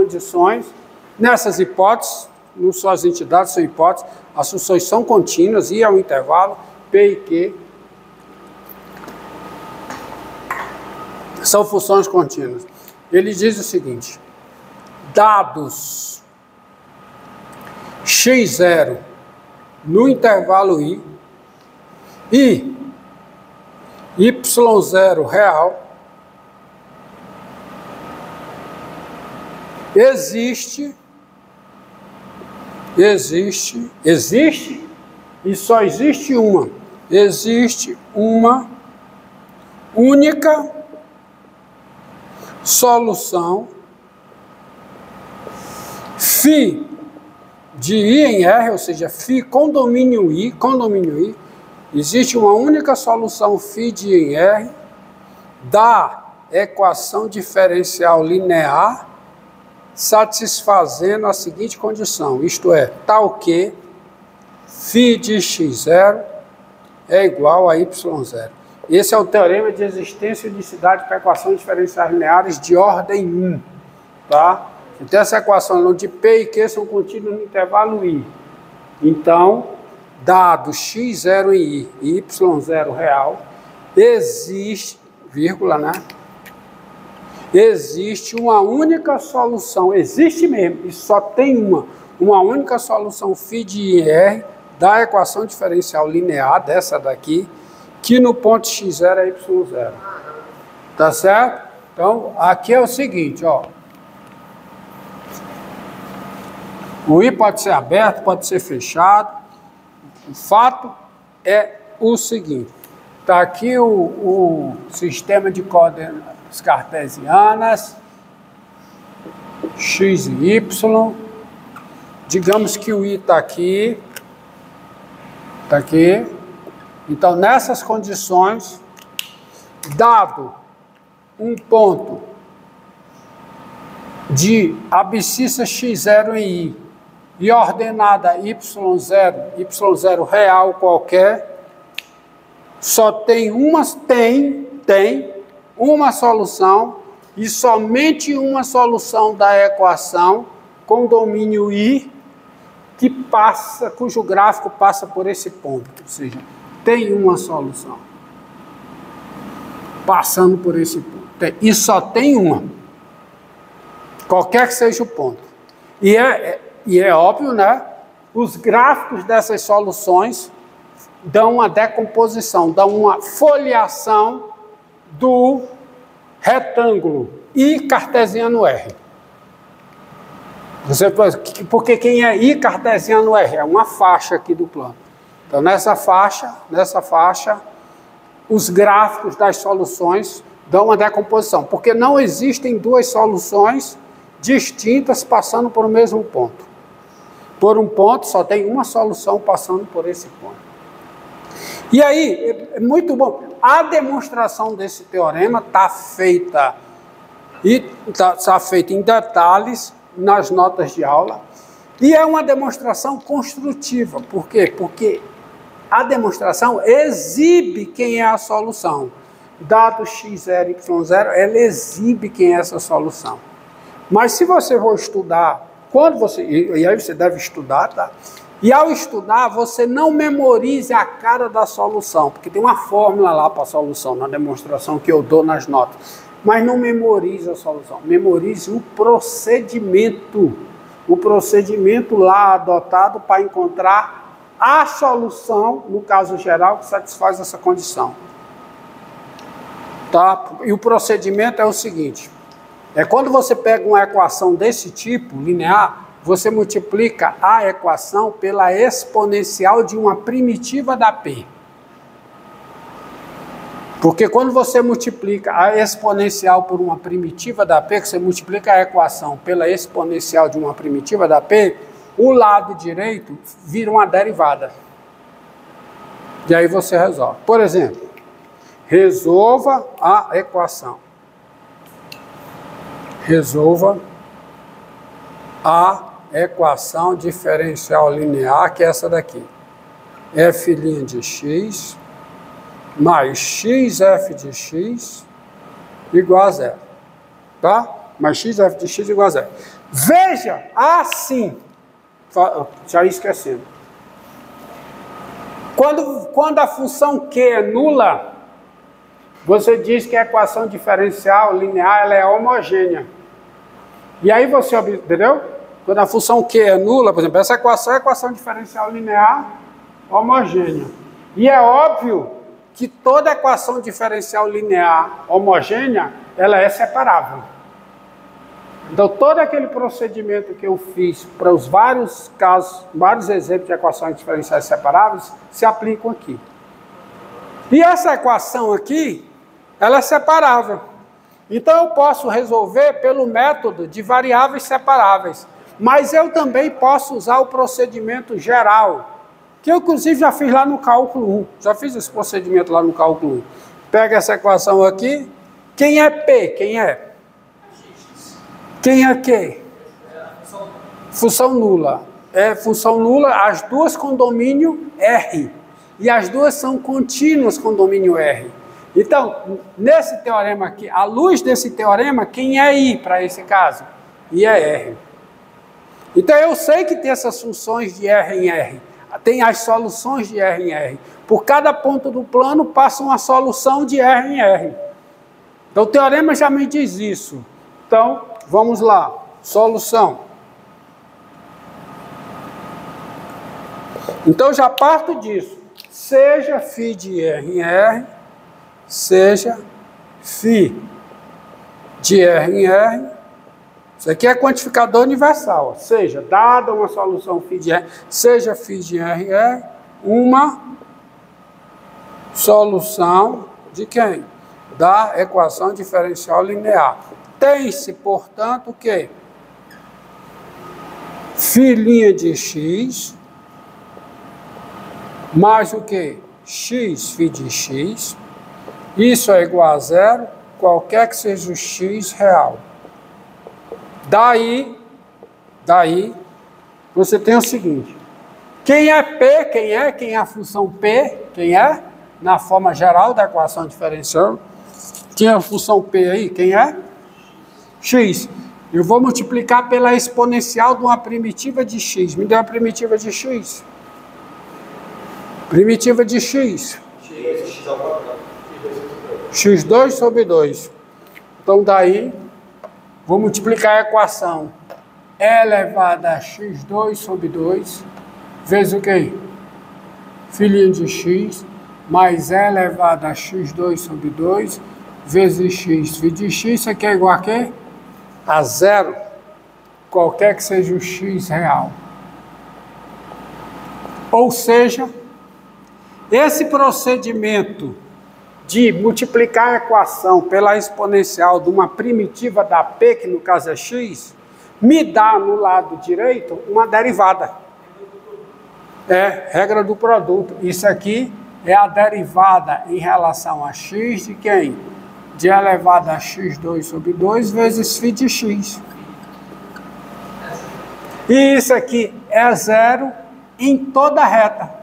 condições. Nessas hipóteses, não só as entidades são hipóteses, as funções são contínuas e ao intervalo P e Q são funções contínuas. Ele diz o seguinte: dados x0 no intervalo I e y0 real, existe e só existe uma única solução φ de I em R, ou seja, φ com domínio I, existe uma única solução φ de I em R da equação diferencial linear satisfazendo a seguinte condição, isto é, tal que φ de x0 é igual a y0. Esse é o teorema de existência e unicidade para equações diferenciais lineares de ordem 1. Tá? Então, essa equação de P e Q são contidas no intervalo I. Então, dado x0 em I e y0 real, existe, vírgula, né? Existe uma única solução, existe mesmo, e só tem uma única solução φ de I em R da equação diferencial linear, dessa daqui, que no ponto x0 é y0. Tá certo? Então, aqui é o seguinte, ó. O I pode ser aberto, pode ser fechado. O fato é o seguinte. Está aqui o sistema de coordenadas cartesianas, x e y. Digamos que o I está aqui. Está aqui. Então, nessas condições, dado um ponto de abscissa x0 em I e ordenada y0 real qualquer, só tem uma solução e somente uma solução da equação com domínio I que passa, cujo gráfico passa por esse ponto, ou seja, tem uma solução passando por esse ponto, e só tem uma, qualquer que seja o ponto. E é óbvio, né? Os gráficos dessas soluções dão uma decomposição, dão uma foliação do retângulo I cartesiano R. Porque quem é I cartesiano R? É uma faixa aqui do plano. Então, nessa faixa, os gráficos das soluções dão uma decomposição, porque não existem duas soluções distintas passando por o mesmo ponto. Por um ponto, só tem uma solução passando por esse ponto. E aí, é muito bom. A demonstração desse teorema está feita em detalhes nas notas de aula, e é uma demonstração construtiva. Por quê? Porque a demonstração exibe quem é a solução. Dado x0 e y0, ela exibe quem é essa solução. Mas se você for estudar, e aí você deve estudar, tá? E ao estudar, você não memorize a cara da solução, porque tem uma fórmula lá para a solução, na demonstração que eu dou nas notas. Mas não memorize a solução, memorize o procedimento lá adotado para encontrar a solução, no caso geral, que satisfaz essa condição. Tá? E o procedimento é o seguinte, é quando você pega uma equação desse tipo, linear, você multiplica a equação pela exponencial de uma primitiva da P. Porque quando você multiplica a exponencial por uma primitiva da P, que você multiplica a equação pela exponencial de uma primitiva da P, o lado direito vira uma derivada. E aí você resolve. Por exemplo, resolva a equação. Resolva a equação diferencial linear, que é essa daqui. F' de x mais xf de x igual a zero. Tá? mais x, f de x igual a zero. Veja, assim, já ia esquecendo. Quando a função Q é nula, você diz que a equação diferencial linear ela é homogênea. E aí você, entendeu? Quando a função Q é nula, por exemplo, essa equação é a equação diferencial linear homogênea. E é óbvio que toda equação diferencial linear homogênea, ela é separável. Então, todo aquele procedimento que eu fiz para os vários casos, vários exemplos de equações diferenciais separáveis, se aplicam aqui. E essa equação aqui, ela é separável. Então, eu posso resolver pelo método de variáveis separáveis. Mas eu também posso usar o procedimento geral, que eu, inclusive, já fiz lá no cálculo 1. Já fiz esse procedimento lá no cálculo 1. Pega essa equação aqui. Quem é P? Quem é? Quem é Q? Função nula. É função nula, as duas com domínio R. E as duas são contínuas com domínio R. Então, nesse teorema aqui, à luz desse teorema, quem é I para esse caso? I é R. Então, eu sei que tem essas funções de R em R. Tem as soluções de R em R. Por cada ponto do plano, passa uma solução de R em R. Então, o teorema já me diz isso. Então, vamos lá. Solução. Então, já parto disso. Seja φ de R em R, seja φ de R em R. Isso aqui é quantificador universal. Seja, dada uma solução φ de R, seja φ de R em R, uma solução de quem? Da equação diferencial linear. Tem-se, portanto, o quê? Φ' de x mais o quê? X φ de x. Isso é igual a zero, qualquer que seja o x real. Daí, você tem o seguinte. Quem é P? Quem é a função P? Quem é? Na forma geral da equação diferencial. Quem é a função P aí? Quem é? X. Eu vou multiplicar pela exponencial de uma primitiva de x. Me deu a primitiva de x. Primitiva de x. x2 sobre 2. Então, daí, vou multiplicar a equação e elevado a x2 sobre 2, vezes o quê? Φ' de x, mais e elevado a x2 sobre 2, vezes x. Φ de x, isso aqui é igual a quê? A zero, qualquer que seja o x real. Ou seja, esse procedimento de multiplicar a equação pela exponencial de uma primitiva da P, que no caso é x, me dá no lado direito uma derivada. É, regra do produto. Isso aqui é a derivada em relação a x de quem? De elevado a x2 sobre 2 vezes φ de x. E isso aqui é zero em toda a reta.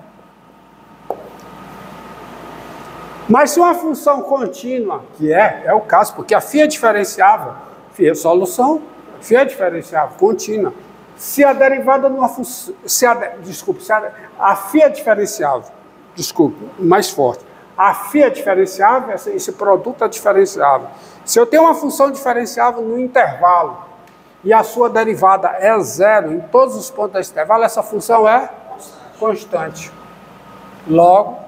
Mas se uma função contínua, que é o caso, porque a φ é diferenciável, φ é solução, φ é diferenciável, contínua. Se a derivada de uma função, a φ é diferenciável, mais forte. A φ é diferenciável, esse produto é diferenciável. Se eu tenho uma função diferenciável no intervalo e a sua derivada é zero em todos os pontos desse intervalo, essa função é constante. Logo,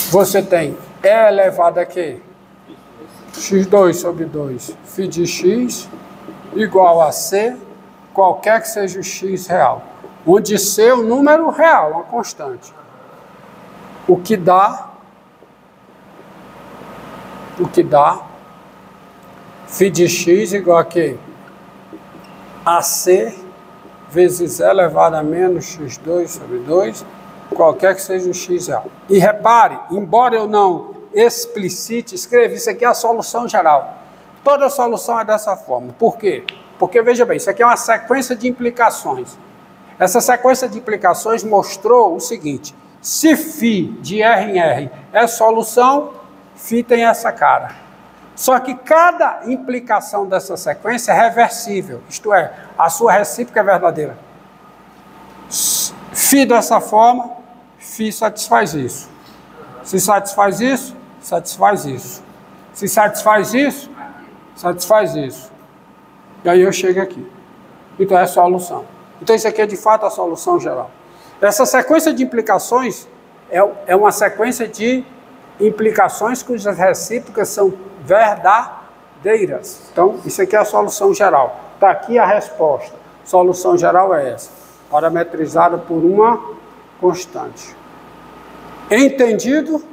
você tem E elevado a quê? x2 sobre 2, φ de x, igual a C, qualquer que seja o x real. Onde C é o número real, uma constante. O que dá φ de x igual a quê? A C vezes E elevado a menos x2 sobre 2, qualquer que seja o x real. E repare, embora eu não explicite, escreva, isso aqui é a solução geral. Toda solução é dessa forma. Por quê? Porque, veja bem, isso aqui é uma sequência de implicações. Essa sequência de implicações mostrou o seguinte: se φ de R em R é solução, φ tem essa cara. Só que cada implicação dessa sequência é reversível, isto é, a sua recíproca é verdadeira. Φ dessa forma, Φ satisfaz isso. Se satisfaz isso, satisfaz isso. Se satisfaz isso, satisfaz isso. E aí eu chego aqui. Então é a solução. Então isso aqui é de fato a solução geral. Essa sequência de implicações é uma sequência de implicações cujas recíprocas são verdadeiras. Então isso aqui é a solução geral. Está aqui a resposta. Solução geral é essa. Parametrizada por uma constante. Entendido?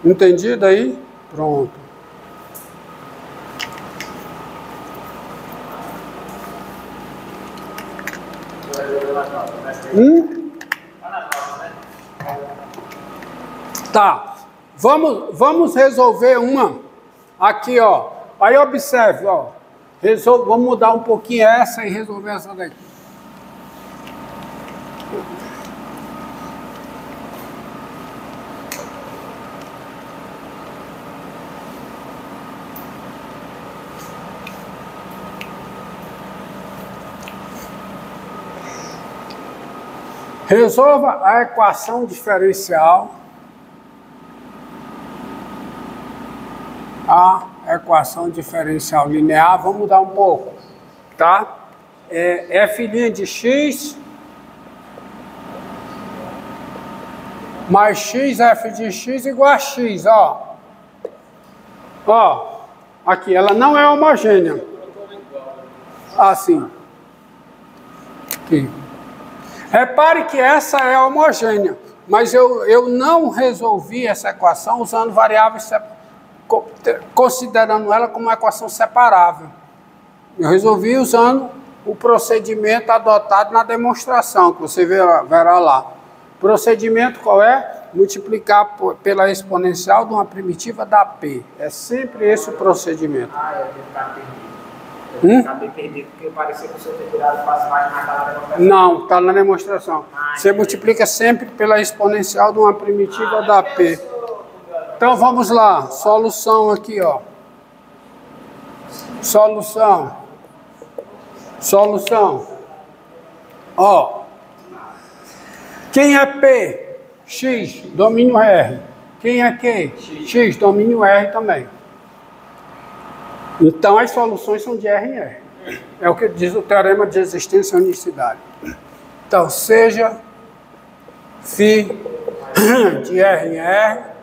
Entendido aí? Pronto. Tá. Vamos resolver uma aqui, ó. Aí observe, ó. Vamos mudar um pouquinho essa e resolver essa daqui. Resolva a equação diferencial. A equação diferencial linear, vamos mudar um pouco, tá? F' de x mais x, f de x igual a x, ó. Ó, aqui, ela não é homogênea. Assim. Aqui. Repare que essa é homogênea, mas eu não resolvi essa equação usando variáveis considerando ela como uma equação separável. Eu resolvi usando o procedimento adotado na demonstração, que você verá lá. Procedimento qual é? Multiplicar pela exponencial de uma primitiva da P. É sempre esse o procedimento. Acabei perdido, porque parecia que o senhor ter tirado o passo mais naquela demonstração. Não, está na demonstração. Você multiplica sempre pela exponencial de uma primitiva da P. Então vamos lá, solução aqui, ó. Solução. Ó. Quem é P? X, domínio R. Quem é Q? X, domínio R também. Então as soluções são de R em R. É o que diz o teorema de existência e unicidade. Então, seja φ de R em R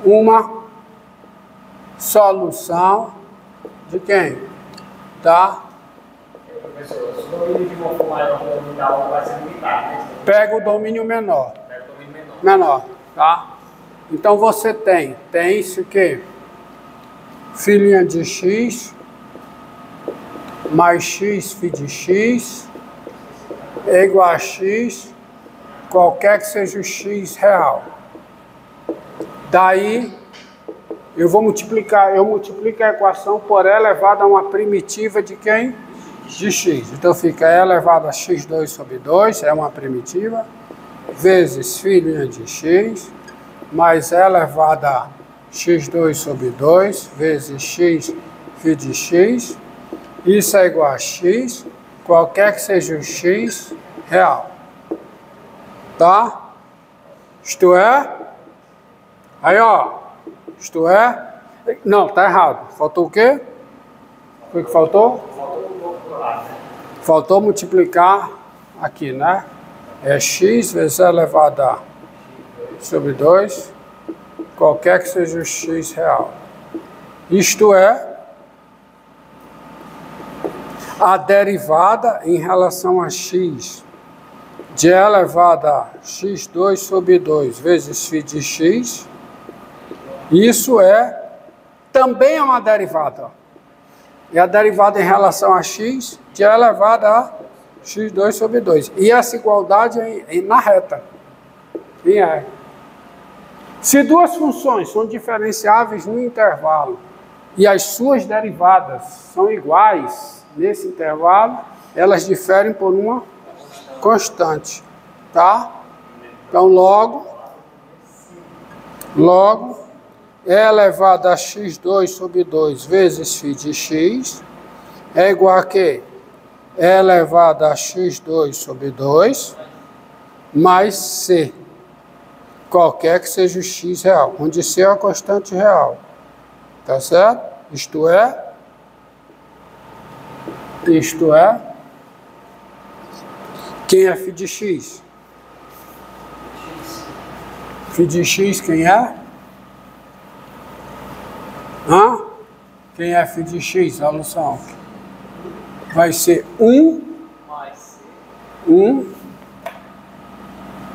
uma solução de quem? Da. Professor, se o domínio de uma for maior que o domínio da outra vai ser limitado, né? Pega o domínio menor. Pega o domínio menor. Menor, tá? Então você tem isso aqui. Φ' de x mais x φ de x é igual a x, qualquer que seja o x real. Daí, eu multiplico a equação por e elevado a uma primitiva de quem? De x. Então fica e elevado a x2 sobre 2, é uma primitiva, vezes φ' de x, mais e elevado a x2 sobre 2, vezes x φ de x. Isso é igual a x, qualquer que seja o x real. Tá? Isto é... Aí, ó. Isto é... Não, tá errado. Faltou o quê? O que faltou? Faltou multiplicar aqui, né? É x vezes e elevado a sobre 2, qualquer que seja o x real. Isto é a derivada em relação a x de e elevado a x2 sobre 2 vezes φ de x. Isso também é uma derivada. É a derivada em relação a x de e elevado a x2 sobre 2. E essa igualdade é na reta. E é. Se duas funções são diferenciáveis no intervalo e as suas derivadas são iguais nesse intervalo, elas diferem por uma constante, tá? Então, logo, E elevado a x2 sobre 2 vezes φ de x é igual a quê? E elevado a x2 sobre 2 mais c, qualquer que seja o x real, onde c é uma constante real. Tá certo? Isto é, quem é φ de x? Φ de x quem é? Quem é φ de x? Solução. Vai ser 1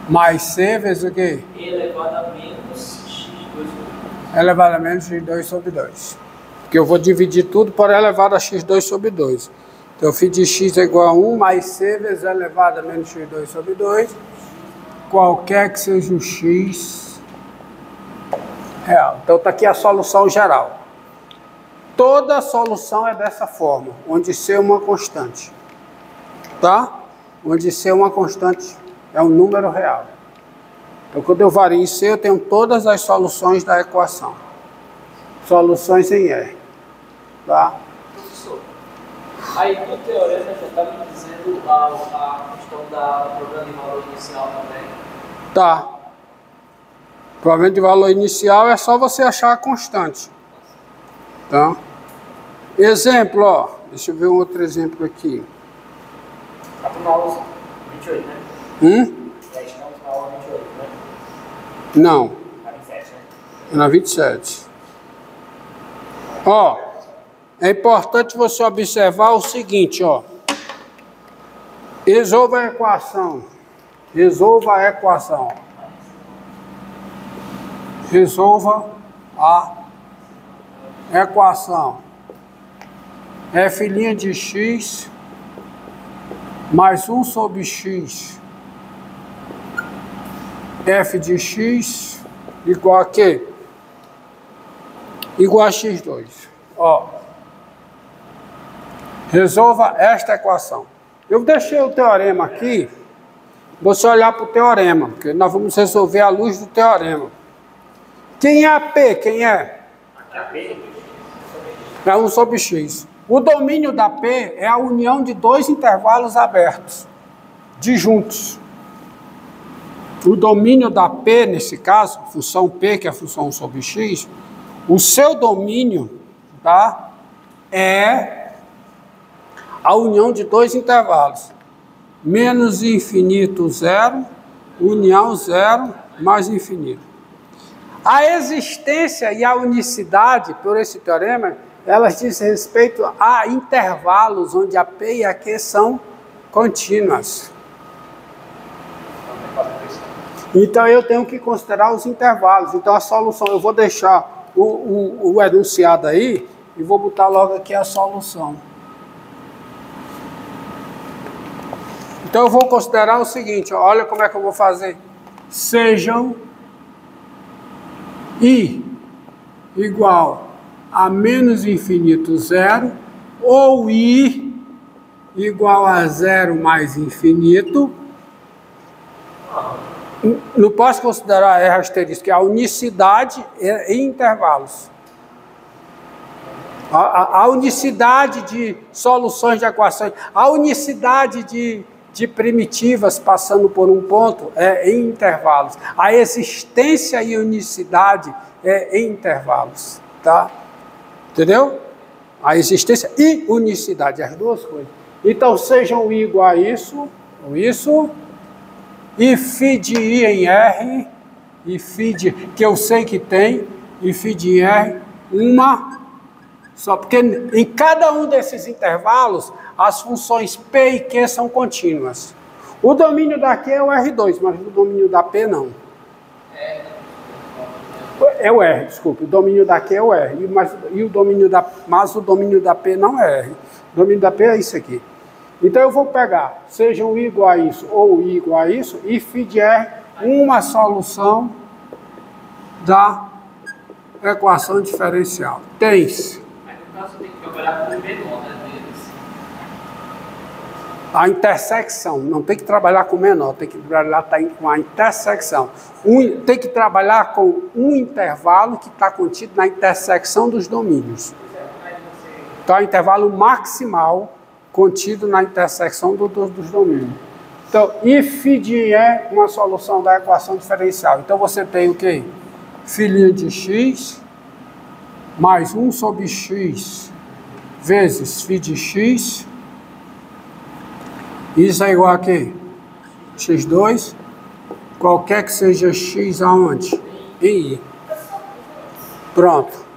mais c vezes o quê? Elevado a menos x2 sobre 2. Elevado a menos x2 sobre 2. Porque eu vou dividir tudo por elevado a x2 sobre 2. Então, φ de x é igual a 1 mais c vezes elevado a menos x2 sobre 2. Qualquer que seja o x real. Então, está aqui a solução geral. Toda solução é dessa forma, onde c é uma constante. Tá? Onde c é uma constante, é um número real. Então, quando eu vario em c, eu tenho todas as soluções da equação. Soluções em R. Tá? Professor, aí no teorema já está me dizendo a questão da problema de valor inicial também. Tá. O problema de valor inicial é só você achar a constante. Tá? Exemplo, ó. Deixa eu ver um outro exemplo aqui. Está na aula 28, né? Já estamos na aula 28, né? Não. Na 27, né? É na 27. Ó. É importante você observar o seguinte, ó. Resolva a equação. Resolva a equação. Resolva a equação. F' de x mais 1 sobre x. F de x igual a quê? Igual a x2. Ó. Resolva esta equação. Eu deixei o teorema aqui. Você olhar para o teorema, porque nós vamos resolver à luz do teorema. Quem é a P? Quem é? É 1 sobre x. O domínio da P é a união de dois intervalos abertos, disjuntos. O domínio da P, nesse caso, função P, que é a função 1 sobre x, o seu domínio, tá, é a união de dois intervalos. Menos infinito, 0, união 0, mais infinito. A existência e a unicidade, por esse teorema, elas dizem respeito a intervalos onde a P e a Q são contínuas. Então eu tenho que considerar os intervalos. Então a solução, eu vou deixar o enunciado aí e vou botar logo aqui a solução. Então eu vou considerar o seguinte, ó, olha como é que eu vou fazer. Sejam I igual a menos infinito 0 ou I igual a 0 mais infinito. Não posso considerar R asterisco, que é a unicidade em intervalos. A unicidade de soluções de equações, a unicidade de primitivas passando por um ponto é em intervalos. A existência e unicidade é em intervalos, tá? Entendeu? A existência e unicidade, as duas coisas. Então, sejam I igual a isso, e φ de I em R, e φ de, que eu sei que tem, e φ de R, uma só, porque em cada um desses intervalos, as funções P e Q são contínuas. O domínio da Q é o R2, mas o domínio da P não. É o R, desculpe. O domínio da Q é o R, mas o domínio da P não é R. O domínio da P é isso aqui. Então eu vou pegar, sejam I igual a isso ou I igual a isso, e φ de R, uma solução da equação diferencial. Tens. Aí no caso tem que trabalhar com o menor, né? A intersecção, não tem que trabalhar com menor, tem que trabalhar com a intersecção. Tem que trabalhar com um intervalo que está contido na intersecção dos domínios. Então, é o intervalo maximal contido na intersecção dos domínios. Então, if de é uma solução da equação diferencial. Então, você tem o quê? Filhinho de x mais 1 sobre x vezes φ de x. Isso é igual a quê? x2, qualquer que seja x aonde? Em i. Pronto.